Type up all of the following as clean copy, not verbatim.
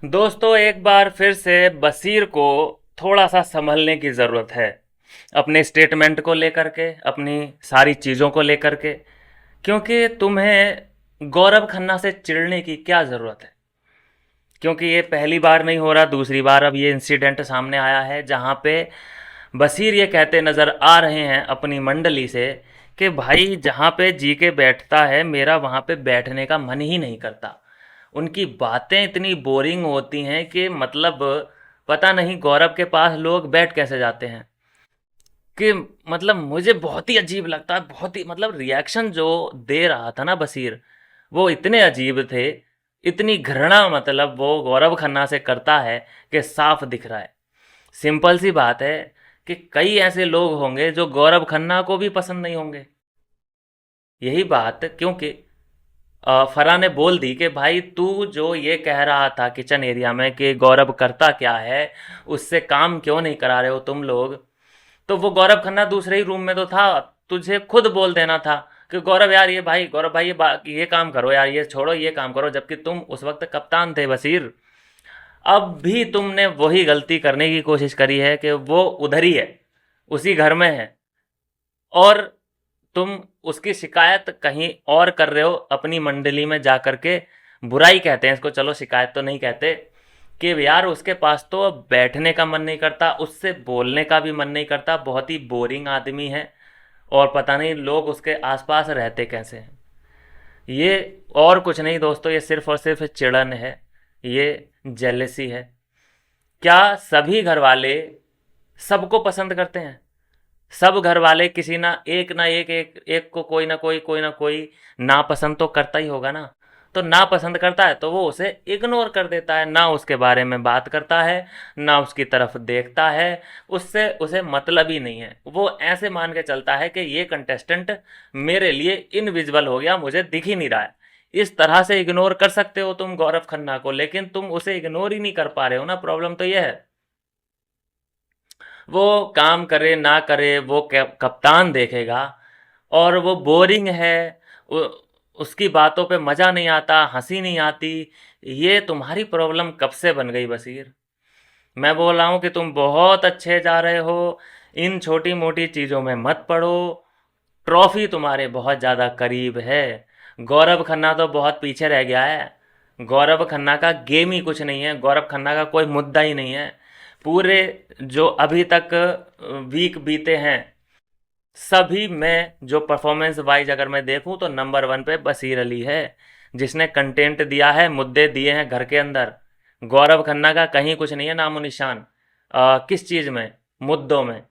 दोस्तों, एक बार फिर से बशीर को थोड़ा सा संभलने की ज़रूरत है। अपने स्टेटमेंट को लेकर के, अपनी सारी चीज़ों को लेकर के। क्योंकि तुम्हें गौरव खन्ना से चिढ़ने की क्या ज़रूरत है। क्योंकि ये पहली बार नहीं हो रहा, दूसरी बार अब ये इंसिडेंट सामने आया है जहाँ पे बशीर ये कहते नज़र आ रहे हैं अपनी मंडली से कि भाई जहाँ पे जी के बैठता है मेरा वहाँ पे बैठने का मन ही नहीं करता। उनकी बातें इतनी बोरिंग होती हैं कि मतलब पता नहीं गौरव के पास लोग बैठ कैसे जाते हैं। कि मतलब मुझे बहुत ही अजीब लगता है, बहुत ही मतलब रिएक्शन जो दे रहा था ना बशीर, वो इतने अजीब थे। इतनी घृणा मतलब वो गौरव खन्ना से करता है कि साफ दिख रहा है। सिंपल सी बात है कि कई ऐसे लोग होंगे जो गौरव खन्ना को भी पसंद नहीं होंगे। यही बात क्योंकि फरहा ने बोल दी कि भाई तू जो ये कह रहा था किचन एरिया में कि गौरव करता क्या है, उससे काम क्यों नहीं करा रहे हो तुम लोग। तो वो गौरव खन्ना दूसरे ही रूम में तो था। तुझे खुद बोल देना था कि गौरव यार ये भाई, गौरव भाई ये काम करो यार, ये छोड़ो ये काम करो, जबकि तुम उस वक्त कप्तान थे बशीर। अब भी तुमने वही गलती करने की कोशिश करी है कि वो उधर ही है, उसी घर में है, और तुम उसकी शिकायत कहीं और कर रहे हो अपनी मंडली में जा कर के। बुराई कहते हैं इसको, चलो शिकायत तो नहीं कहते। कि यार उसके पास तो बैठने का मन नहीं करता, उससे बोलने का भी मन नहीं करता, बहुत ही बोरिंग आदमी है। और पता नहीं लोग उसके आसपास रहते कैसे हैं। ये और कुछ नहीं दोस्तों, ये सिर्फ और सिर्फ चिड़न है, ये जेलसी है। क्या सभी घर वाले सबको पसंद करते हैं? सब घर वाले किसी ना एक को कोई ना कोई नापसंद तो करता ही होगा ना। तो नापसंद करता है तो वो उसे इग्नोर कर देता है, ना उसके बारे में बात करता है, ना उसकी तरफ देखता है। उससे उसे मतलब ही नहीं है। वो ऐसे मान के चलता है कि ये कंटेस्टेंट मेरे लिए इनविजिबल हो गया, मुझे दिख ही नहीं रहा है। इस तरह से इग्नोर कर सकते हो तुम गौरव खन्ना को, लेकिन तुम उसे इग्नोर ही नहीं कर पा रहे हो ना। प्रॉब्लम तो ये है। वो काम करे ना करे वो कप्तान देखेगा। और वो बोरिंग है, उ, उसकी बातों पे मज़ा नहीं आता, हंसी नहीं आती। ये तुम्हारी प्रॉब्लम कब से बन गई बशीर? मैं बोल रहा हूँ कि तुम बहुत अच्छे जा रहे हो, इन छोटी मोटी चीज़ों में मत पड़ो। ट्रॉफी तुम्हारे बहुत ज़्यादा करीब है। गौरव खन्ना तो बहुत पीछे रह गया है। गौरव खन्ना का गेम ही कुछ नहीं है, गौरव खन्ना का कोई मुद्दा ही नहीं है। पूरे जो अभी तक वीक बीते हैं, सभी में जो परफॉर्मेंस वाइज अगर मैं देखूं तो नंबर वन पे बशीर अली है, जिसने कंटेंट दिया है, मुद्दे दिए हैं घर के अंदर। गौरव खन्ना का कहीं कुछ नहीं है नामो निशान। किस चीज़ में? मुद्दों में।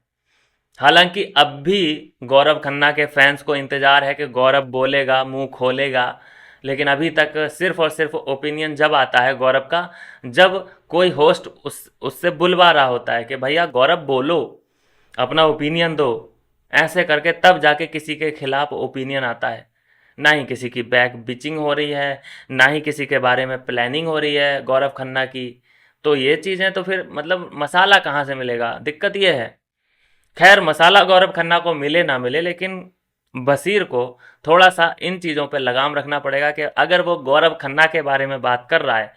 हालांकि अब भी गौरव खन्ना के फैंस को इंतज़ार है कि गौरव बोलेगा, मुंह खोलेगा। लेकिन अभी तक सिर्फ और सिर्फ ओपिनियन जब आता है गौरव का, जब कोई होस्ट उससे बुलवा रहा होता है कि भैया गौरव बोलो, अपना ओपिनियन दो। ऐसे करके तब जाके किसी के खिलाफ ओपिनियन आता है। ना ही किसी की बैक बिचिंग हो रही है, ना ही किसी के बारे में प्लानिंग हो रही है गौरव खन्ना की। तो ये चीज़ें तो फिर मतलब मसाला कहाँ से मिलेगा? दिक्कत ये है। खैर, मसाला गौरव खन्ना को मिले ना मिले, लेकिन बशीर को थोड़ा सा इन चीज़ों पे लगाम रखना पड़ेगा कि अगर वो गौरव खन्ना के बारे में बात कर रहा है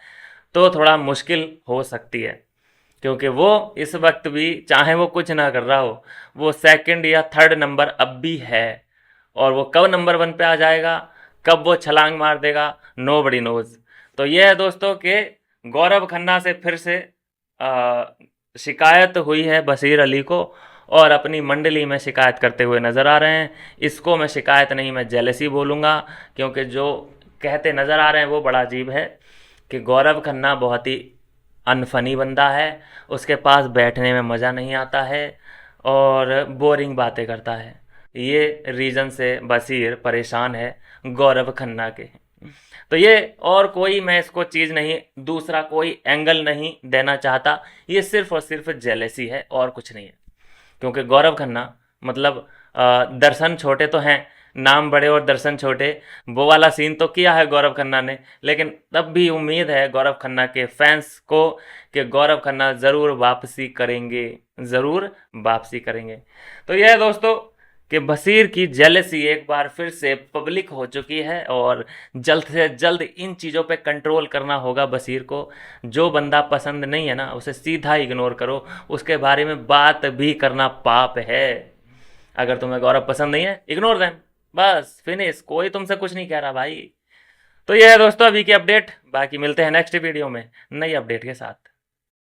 तो थोड़ा मुश्किल हो सकती है। क्योंकि वो इस वक्त भी, चाहे वो कुछ ना कर रहा हो, वो सेकंड या थर्ड नंबर अब भी है। और वो कब नंबर वन पे आ जाएगा, कब वो छलांग मार देगा, नो बडी नोज। तो ये है दोस्तों कि गौरव खन्ना से फिर से आ, शिकायत हुई है बशीर अली को, और अपनी मंडली में शिकायत करते हुए नज़र आ रहे हैं। इसको मैं शिकायत नहीं, मैं जेलसी बोलूँगा। क्योंकि जो कहते नज़र आ रहे हैं वो बड़ा अजीब है कि गौरव खन्ना बहुत ही अनफनी बंदा है, उसके पास बैठने में मज़ा नहीं आता है, और बोरिंग बातें करता है। ये रीज़न से बशीर परेशान है गौरव खन्ना के। तो ये और कोई, मैं इसको चीज़ नहीं, दूसरा कोई एंगल नहीं देना चाहता। ये सिर्फ और सिर्फ जेलेसी है और कुछ नहीं है। क्योंकि गौरव खन्ना मतलब दर्शन छोटे तो हैं, नाम बड़े और दर्शन छोटे, वो वाला सीन तो किया है गौरव खन्ना ने। लेकिन तब भी उम्मीद है गौरव खन्ना के फैंस को कि गौरव खन्ना ज़रूर वापसी करेंगे, ज़रूर वापसी करेंगे। तो यह है दोस्तों कि बशीर की जेलसी एक बार फिर से पब्लिक हो चुकी है और जल्द से जल्द इन चीज़ों पे कंट्रोल करना होगा बशीर को। जो बंदा पसंद नहीं है ना उसे सीधा इग्नोर करो, उसके बारे में बात भी करना पाप है। अगर तुम्हें गौरव पसंद नहीं है इग्नोर देम, बस फिनिश, कोई तुमसे कुछ नहीं कह रहा भाई। तो ये है दोस्तों अभी की अपडेट, बाकी मिलते हैं नेक्स्ट वीडियो में नई अपडेट के साथ।